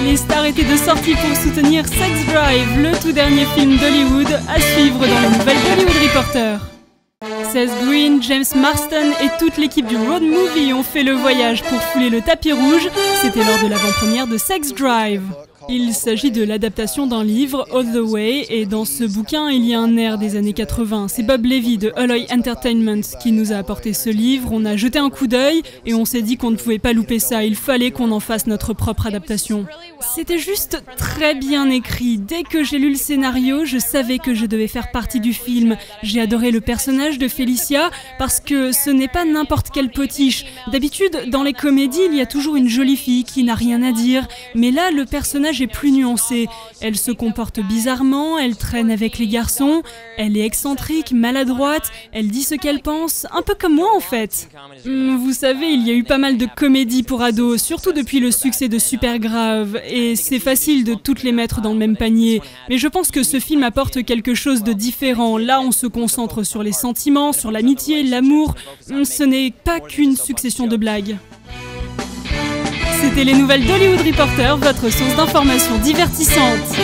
Les stars étaient de sortie pour soutenir Sex Drive, le tout dernier film d'Hollywood, à suivre dans les nouvelles d'Hollywood Reporter. Seth Green, James Marsden et toute l'équipe du Road Movie ont fait le voyage pour fouler le tapis rouge. C'était lors de l'avant-première de Sex Drive. Il s'agit de l'adaptation d'un livre, All the Way, et dans ce bouquin, il y a un air des années 80. C'est Bob Levy de Alloy Entertainment qui nous a apporté ce livre. On a jeté un coup d'œil et on s'est dit qu'on ne pouvait pas louper ça. Il fallait qu'on en fasse notre propre adaptation. C'était juste très bien écrit. Dès que j'ai lu le scénario, je savais que je devais faire partie du film. J'ai adoré le personnage de Felicia parce que ce n'est pas n'importe quelle potiche. D'habitude, dans les comédies, il y a toujours une jolie fille qui n'a rien à dire. Mais là, le personnage est plus nuancée. Elle se comporte bizarrement, elle traîne avec les garçons, elle est excentrique, maladroite, elle dit ce qu'elle pense, un peu comme moi en fait. Vous savez, il y a eu pas mal de comédies pour ados, surtout depuis le succès de Supergrave, et c'est facile de toutes les mettre dans le même panier. Mais je pense que ce film apporte quelque chose de différent. Là, on se concentre sur les sentiments, sur l'amitié, l'amour. Ce n'est pas qu'une succession de blagues. C'était les nouvelles d'Hollywood Reporter, votre source d'informations divertissantes.